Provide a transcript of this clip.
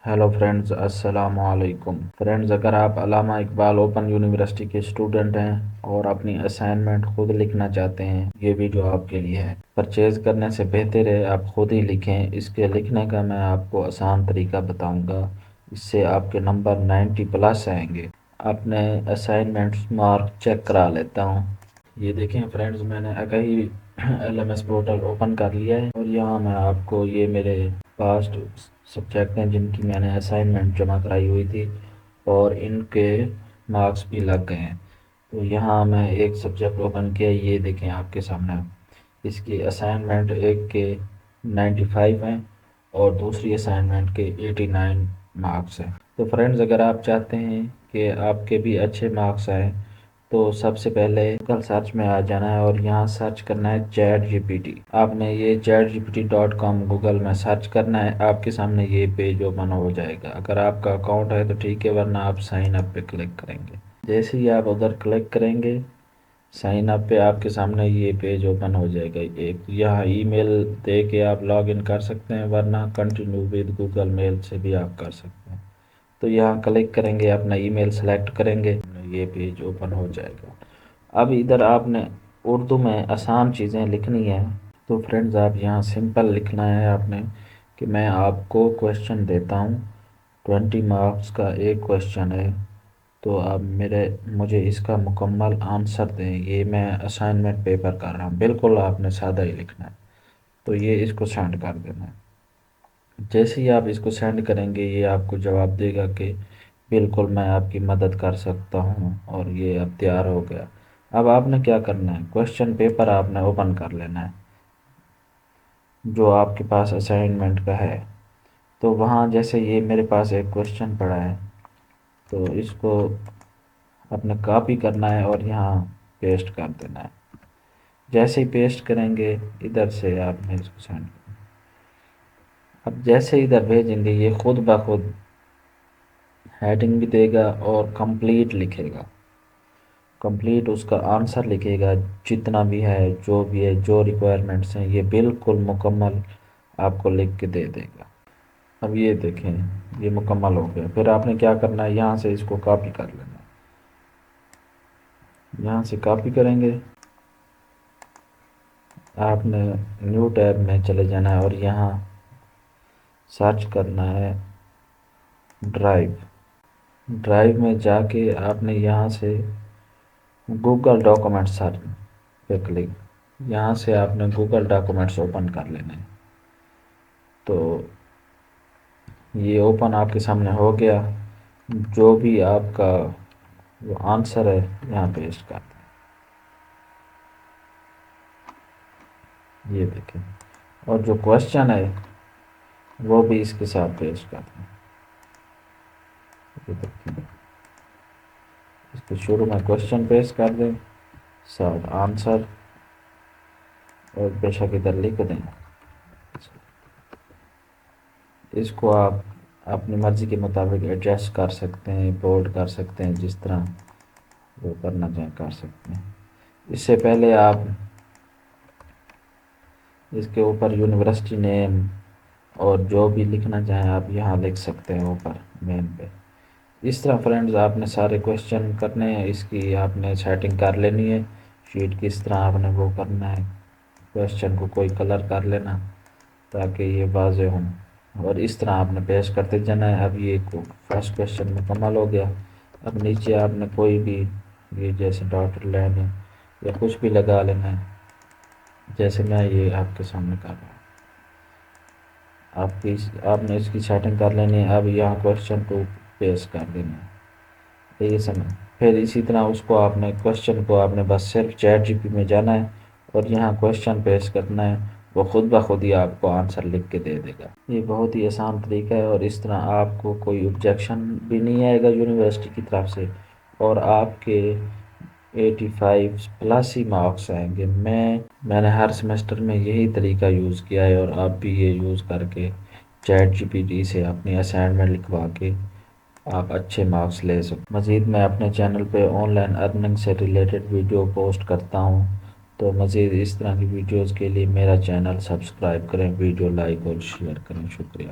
Hello friends, अस्सलाम वालेकुम friends. अगर आप अल्लामा इकबाल ओपन यूनिवर्सिटी के स्टूडेंट हैं और अपनी असाइनमेंट खुद लिखना चाहते हैं, ये वीडियो आपके लिए है। परचेज करने से बेहतर है आप खुद ही लिखें। इसके लिखने का मैं आपको आसान तरीका बताऊंगा, इससे आपके नंबर 90 प्लस आएंगे। अपने असाइनमेंट मार्क चेक करा लेता हूँ। ये देखें फ्रेंड्स, मैंने अगई LMS पोर्टल ओपन कर लिया है और यहाँ मैं आपको ये मेरे पास्ट सब्जेक्ट हैं जिनकी मैंने असाइनमेंट जमा कराई हुई थी और इनके मार्क्स भी लग गए हैं। तो यहाँ मैं एक सब्जेक्ट ओपन किया, ये देखें आपके सामने। इसकी असाइनमेंट एक के 95 हैं और दूसरी असाइनमेंट के 89 मार्क्स हैं। तो फ्रेंड्स, अगर आप चाहते हैं कि आपके भी अच्छे मार्क्स आए तो सबसे पहले गूगल सर्च में आ जाना है और यहाँ सर्च करना है ChatGPT। आपने ये ChatGPT.com गूगल में सर्च करना है। आपके सामने ये पेज ओपन हो जाएगा। अगर आपका अकाउंट है तो ठीक है, वरना आप साइन अप पे क्लिक करेंगे। जैसे ही आप उधर क्लिक करेंगे साइन अप पे, आपके सामने ये पेज ओपन हो जाएगा। एक यहाँ ईमेल दे के आप लॉग इन कर सकते हैं, वरना कंटिन्यू विद गूगल मेल से भी आप कर सकते हैं। तो यहाँ क्लिक करेंगे, अपना ईमेल सेलेक्ट करेंगे, ये पेज ओपन हो जाएगा। अब इधर आपने उर्दू में आसान चीज़ें लिखनी है। तो फ्रेंड्स, आप यहाँ सिंपल लिखना है आपने कि मैं आपको क्वेश्चन देता हूँ, 20 मार्क्स का एक क्वेश्चन है, तो आप मुझे इसका मुकम्मल आंसर दें। ये मैं असाइनमेंट पेपर कर रहा हूँ, बिल्कुल आपने सादा ही लिखना है। तो ये इसको सेंड कर देना है। जैसे ही आप इसको सेंड करेंगे ये आपको जवाब देगा कि बिल्कुल मैं आपकी मदद कर सकता हूँ, और ये अब तैयार हो गया। अब आपने क्या करना है, क्वेश्चन पेपर आपने ओपन कर लेना है जो आपके पास असाइनमेंट का है। तो वहाँ जैसे ये मेरे पास एक क्वेश्चन पड़ा है, तो इसको अपने कॉपी करना है और यहाँ पेस्ट कर देना है। जैसे ही पेस्ट करेंगे इधर से आपने इसको सेंड। अब जैसे इधर भेजेंगे ये खुद ब खुद हेडिंग भी देगा और कंप्लीट लिखेगा। कंप्लीट उसका आंसर लिखेगा, जितना भी है, जो भी है, जो रिक्वायरमेंट्स हैं, ये बिल्कुल मुकम्मल आपको लिख के दे देगा। अब ये देखें ये मुकम्मल हो गया। फिर आपने क्या करना है, यहाँ से इसको कॉपी कर लेना है। यहाँ से कॉपी करेंगे, आपने न्यू टैब में चले जाना है और यहाँ सर्च करना है ड्राइव। ड्राइव में जाके आपने यहाँ से गूगल डॉक्यूमेंट्स सर्च पे क्लिक, यहाँ से आपने गूगल डॉक्यूमेंट्स ओपन कर लेना है। तो ये ओपन आपके सामने हो गया। जो भी आपका वो आंसर है यहाँ पेस्ट कर दें, ये देखें। और जो क्वेश्चन है वो भी इसके साथ पेस्ट कर दें, ये देखें। इसके शुरू में क्वेश्चन पेस्ट कर दें, साथ आंसर, और बेशक इधर लिख दें। इसको आप अपनी मर्ज़ी के मुताबिक एडजस्ट कर सकते हैं, बोल्ड कर सकते हैं, जिस तरह वो करना चाहें कर सकते हैं। इससे पहले आप इसके ऊपर यूनिवर्सिटी नेम और जो भी लिखना चाहें आप यहाँ लिख सकते हैं ऊपर मेन पे। इस तरह फ्रेंड्स आपने सारे क्वेश्चन करने हैं, इसकी आपने सेटिंग कर लेनी है। शीट किस तरह आपने वो करना है, क्वेश्चन को कोई कलर कर लेना ताकि ये वाज़ेह हों, और इस तरह आपने पेश करते जाना है। अब ये फर्स्ट क्वेश्चन मुकम्मल हो गया। अब नीचे आपने कोई भी ये जैसे डॉटेड लाइन है या कुछ भी लगा लेना है, जैसे मैं ये आपके सामने कर रहा हूँ। आपने इसकी सेटिंग कर लेनी है। अब यहाँ क्वेश्चन को पेश कर देना है, ये समझ। फिर इसी तरह उसको आपने क्वेश्चन को आपने बस सिर्फ ChatGPT में जाना है और यहाँ क्वेश्चन पेश करना है, वो खुद ब खुद ही आपको आंसर लिख के दे देगा। ये बहुत ही आसान तरीका है और इस तरह आपको कोई ऑब्जेक्शन भी नहीं आएगा यूनिवर्सिटी की तरफ से, और आपके 85 प्लस ही मार्क्स आएंगे। मैंने हर सेमेस्टर में यही तरीका यूज़ किया है और आप भी ये यूज़ करके ChatGPT से अपनी असाइनमेंट लिखवा के आप अच्छे मार्क्स ले सकते। मज़ीद मैं अपने चैनल पे ऑनलाइन अर्निंग से रिलेटेड वीडियो पोस्ट करता हूँ, तो मज़ीद इस तरह की वीडियोज़ के लिए मेरा चैनल सब्सक्राइब करें, वीडियो लाइक और शेयर करें। शुक्रिया।